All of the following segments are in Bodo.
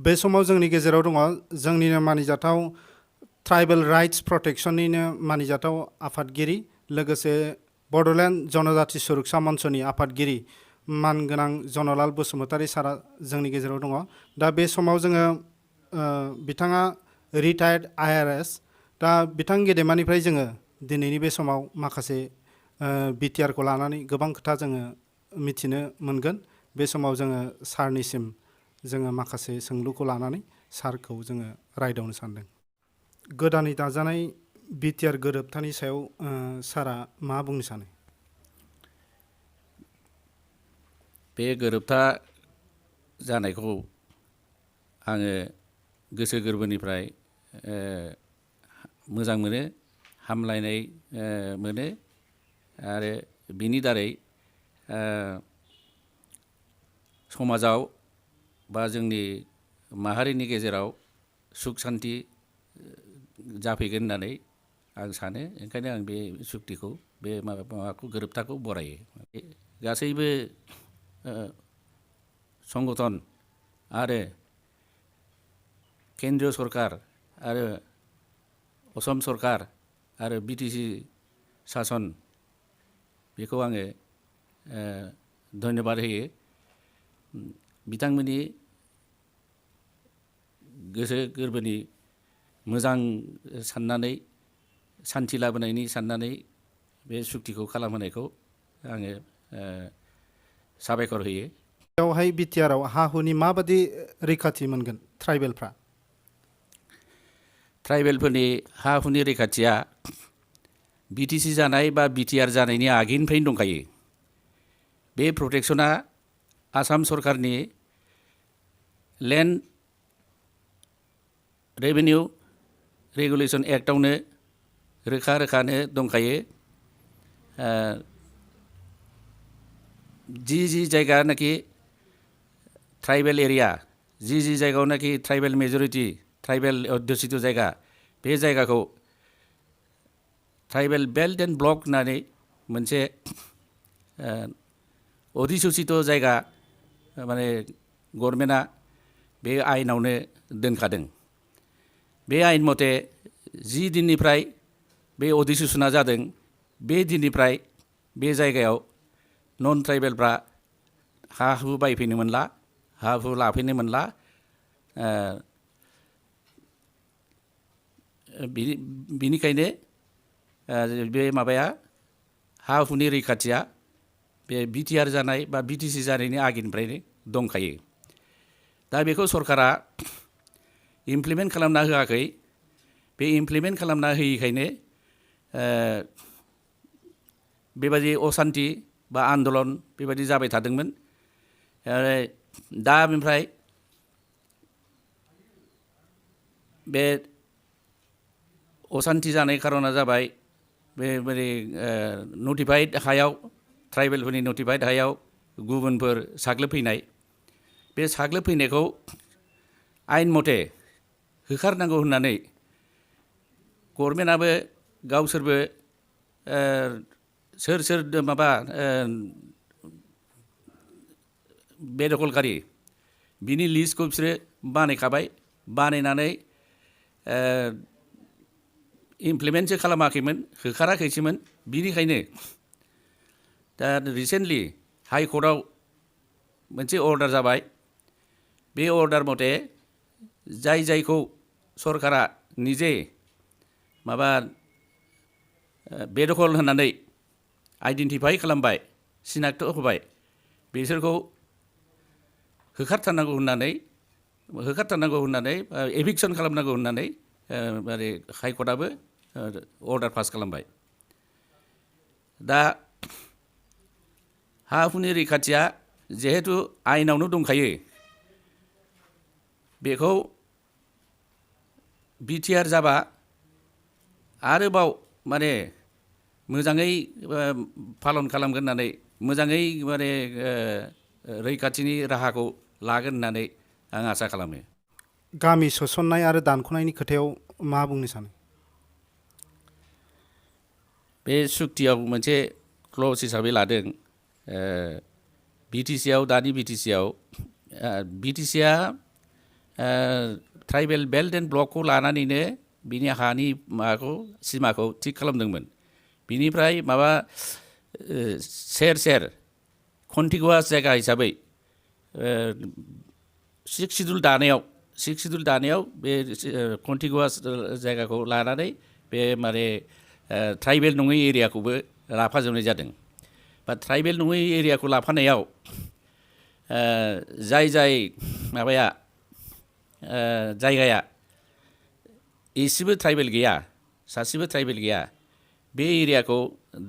बे समाव जोंनि गेजेराव दङ जोंनिनो मानिजाथाव ट्राइबेल राइट्स प्रटेक्शननिनो मानिजाथाव आफादगिरि लोगोसे बड'लेण्ड जनजाति सुरक्षा मन्चनि आफादगिरि मानगोनां जनलाल बसुमतारी सारा जोंनि गेजेराव दङ। दा बे समाव जोङो बिथाङा रिटायार्ड IRS दा बिथां गेदेमानिफ्राय जोङो दिनैनि बे समाव माखासे बिटिआरखौ लानानै गोबां खोथा जोङो मिथिनो मोनगोन। बे समाव जोङो सारनिसिम जोङो माखासे सोंलुखौ लानानै सारखौ जोङो रायदावनो सानदों। गोदानै दाजानाय बिटिआर गोरोबथानि सायाव सारा मा बुंनो सानो? बे गोरोबथा जानायखौ आङो गोसो गोरबोनिफ्राय मोजां मोनो, हामलायनाय मोनो आरो बिनि दारै समाजाव बा जोंनि माहारिनि गेजेराव सुख शान्ति जाफैगोन होननानै आं सानो। ओंखायनो आं बे सुक्तिखौ बे माबाखौ गोरोबथाखौ बरायो। गासैबो संगठन आरो केन्द्रीय सरकार आरो असम सरकार आरो BTC सासन बेखौ आङो धन्यबाद होयो। बिथांमोननि गोसो गोरबोनि मोजां साननानै शान्ति लाबोनायनि साननानै बे सुक्तिखौ खालामहोनायखौ आङो साबायखर होयो। बेवहाय बिटिआरआव हा हुनि माबादि रैखाथि मोनगोन ट्राइबेलफ्रा? ट्राइबेलफोरनि हा हुनि रैखाथिया BTC जानाय बा BTR जानायनि आगोलनिफ्रायनो दंखायो। बे प्रटेक्शना आसाम सरकारनि लेन्ड रेभिनिउ रेगुलेसन एक्टआवनो रोखा रोखानो दंखायो। जि जायगानाखि ट्राइबेल एरिया, जि जायगायावनाखि ट्राइबेल मेजरिटि, ट्राइबेल अध्युषित जायगा, बे जायगाखौ ट्राइबेल बेल्ट एन्ड ब्लक होननानै मोनसे अधिसुसित जायगा माने गभर्नमेन्टआ बे आयेनावनो दोनखादों। बे आयेन मथे जि दिननिफ्राय बे अधिसुसना जादों बे दिननिफ्राय बे जायगायाव नन ट्राइबेलफ्रा हा हु बायफैनो मोनला, हा हु लाफैनो मोनला। बिनिखायनो बे माबाया हा हुनि रैखाथिया बे BTR जानाय बा BTC जानायनि आगोलनिफ्रायनो दंखायो। दा बेखौ सरकारा इमप्लिमेन्ट खालामना होआखै। बे इमप्लिमेन्ट खालामना होयिखायनो बेबायदि असान्ति बा आन्दलन बेबायदि जाबाय थादोंमोन। दा ओमफ्राय बे असान्ति जानाय खारना जाबाय बे नटिफाइड हायाव, ट्राइबेलफोरनि नटिफाइड हायाव गुबुनफोर साग्लोबफैनाय। बे साग्लोबफैनायखौ आयेन मथे होखारनांगौ होननानै गभर्नमेन्टआबो गावसोरबो सोर माबा बेदखलकारि बिनि लिस्टखौ बिसोरो बानायखाबाय। बानायनानै इमप्लिमेन्टसो खालामाखैमोन, होखाराखैसोमोन। बिनिखायनो दा रिसेन्टलि हाइकर्टआव मोनसे अर्डार जाबाय। बे अर्डार मथे जायखौ सरकारा निजे माबा बेदखल होननानै आइडेन्टिफाइ खालामबाय, सिनाक्ट होबाय, बिसोरखौ होखारथारनांगौ होननानै एभिक्सन खालामनांगौ होननानै हाइकर्टआबो अर्डार पास खालामबाय। दा हा हुनि रैखाथिया जिहेतु आयेनावनो दंखायो, बेखौ BTR जाबा आरोबाव माने मोजाङै पालन खालामगोन होननानै, मोजाङै माने रैखाथिनि राहाखौ लागोन होननानै आं आसा खालामो। गामि सोसननाय आरो दानख'नायनि खोथायाव मा बुंनो सानो? बे सुक्तियाव मोनसे क्लज हिसाबै लादों। BTCआव दानि BTCआव BTCआ ट्राइबेल बेल्ट एन्ड ब्लकखौ लानानैनो बिनि हानि माबाखौ सिमाखौ थिग खालामदोंमोन बिनिफ्राय माबा सेर सेर कन्टिगुवास जायगा हिसाबै सिक्स सिडुल दानायाव बे कन्टिगुवास जायगाखौ लानानै बे माने ट्राइबेल नङै एरियाखौबो लाफाजोबनाय जादों बा ट्राइबेल नङै एरियाखौ लाफानायाव जाय माबाया जायगाया एसेबो ट्राइबेल गैया सासेबो ट्राइबेल गैया बे एरियाखौ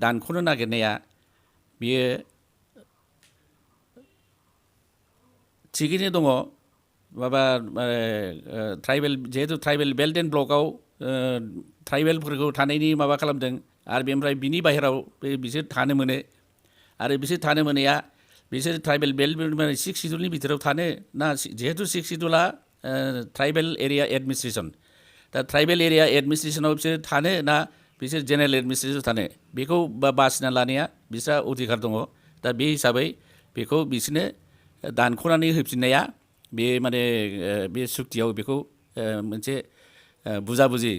दानख'नो नागिरनाया बियो थिगैनो दङ माबा ट्राइबेल जिहेतु ट्राइबेल बेल्ट एन्ड ब्लकआव ट्राइबेलफोरखौ थानायनि माबा खालामदों आरो बेनिफ्राय बिनि बाहेराव बिसोर थानो मोनो आरो बिसोर थानो मोनैया बिसोर ट्राइबेल बेल्ट सिक्स सिडुलनि बिथोराव थानो ना जिहेतु सिक्स सिडुला ट्राइबेल एरिया एडमिनिस्ट्रेसन दा ट्राइबेल एरिया एडमिनिस्ट्रेसनाव बिसोर थानो ना बिसोर जेनेरेल एडमिनिस्ट्रेसनाव थानो बेखौ बासिना लानाया बिस्रा अधिकार दङ दा बे हिसाबै बेखौ बिसोरनो दानख'नानै होफिननाया बे माने बे सुक्तियाव बेखौ मोनसे बुजाबुजि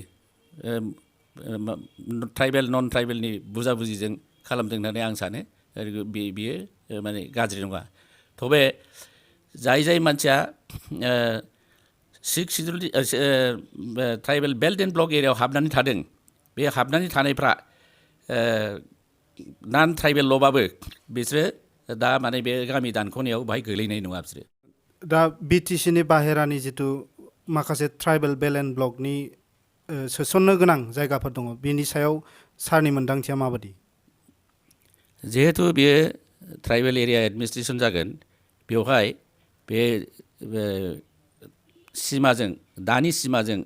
ट्राइबेल नन ट्राइबेलनि बुजाबुजिजों खालामदों होननानै आं सानो बियो माने गाज्रि नङा थेवबो जाय मानसिया six schedule tribal belt and block एरियायाव हाबनानै थादों बे हाबनानै थानायफ्रा नन ट्राइबेलल'बाबो बिसोरो दा माने बे गामि दानख'नायाव बाहाय गोलैनाय नङा बिसोरो दा बिटिसिनि बाहेरानि जिथु माखासे ट्राइबेल बेल्ट एन्ड ब्लकनि सोसननो गोनां जायगाफोर दङ बिनि सायाव सारनि मोन्दांथिया माबादि जिहेतु बेयो ट्राइबेल एरिया एडमिनिस्ट्रेसन जागोन बेवहाय बे सिमाजों दानि सिमाजों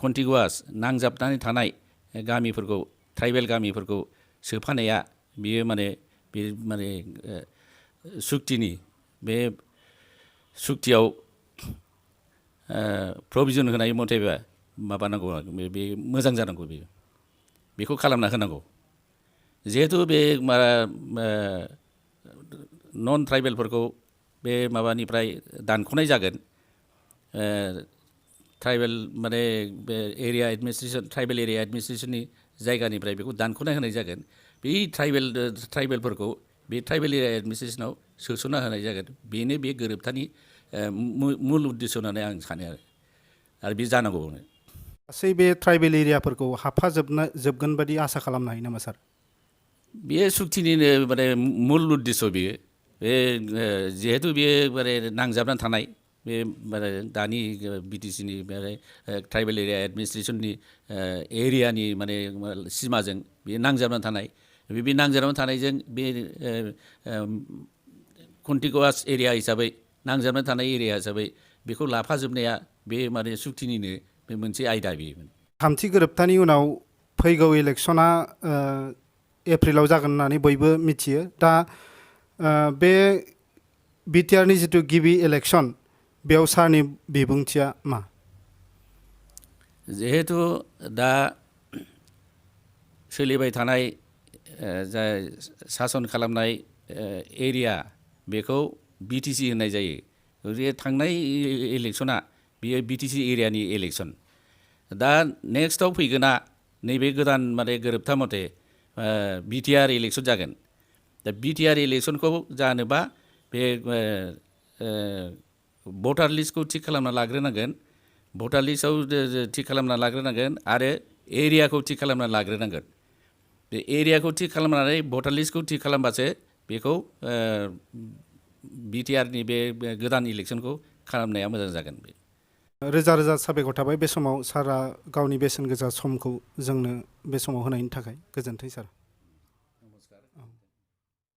कन्टिगुवास नांजाबनानै थानाय गामिफोरखौ ट्राइबेल गामिफोरखौ सोफानाया बियो माने सुक्तिनि बे सुक्तियाव प्रभिजन होनाय मथेबा माबानांगौ बे मोजां जानांगौ बेखौ खालामना होनांगौ जिहेतु बे नन ट्राइबेलफोरखौ बे माबानिफ्राय दानख'नाय जागोन ट्राइबेल माने बे एरिया एडमिनिस्ट्रेसन ट्राइबेल एरिया एडमिनिस्ट्रेसननि जायगानिफ्राय बेखौ दानख'ना होनाय जागोन बे ट्राइबेलफोरखौ बे ट्राइबेल एरिया एडमिनिस्ट्रेसनाव सोसनना होनाय जागोन बेनो बे गोरोबथानि मुल उद्देश्य होननानै आं सानो आरो बे जानांगौ गासै बे ट्राइबेल एरियाफोरखौ जोबगोन बादि आसा खालामनो हायो नामा सार बेयो सुक्तिनिनो माने मुल उद्देश्य बेयो बे जिहेतु बेयो माने नांजाबनानै थानाय बे माने दानि बिटिसिनि ट्राइबेल एरिया एडमिनिस्ट्रेसननि एरियानि माने सिमाजों बे नांजाबनानै थानाय बे नांजाबनानै थानायजों बे कन्टिगुवास एरिया हिसाबै नांजाबनानै थानाय एरिया हिसाबै बेखौ लाफाजोबनाया बे माने सुक्तिनिनो बे मोनसे आयदा बेयो थामथि गोरोबथानि उनाव फैगौ इलेक्सना एप्रिलाव जागोन होननानै बयबो मिथियो दा बे बिटिआरनि जिथु गिबि इलेक्सन बेयाव सारनि बिबुंथिया मा जिहेतु दा सोलिबाय थानाय जा सासन खालामनाय एरिया बेखौ बिटिसि होननाय जायो गतिके थांनाय इलेक्सना बियो बिटिसि एरियानि इलेक्सन दा नेक्स्टआव फैगोना नैबे गोदान माने गोरोबथा मथे बिटिआर इलेक्सन जागोन दा बिटिआर इलेक्सनखौ जानोबा बे भटार लिस्टखौ थिग खालामना लाग्रोनांगोन भटार लिस्टआव थिग खालामना लाग्रोनांगोन आरो एरियाखौ थिग खालामना लाग्रोनांगोन बे एरियाखौ थिग खालामनानै भटार लिस्टखौ थिग खालामबासो बेखौ बिटिआरनि बे गोदान इलेक्सनखौ खालामनाया मोजां जागोन रोजा रोजा साबायखर थाबाय बे समाव सारा गावनि बेसेन गोसा समखौ जोंनो बे समाव होनायनि थाखाय गोजोन्थों सार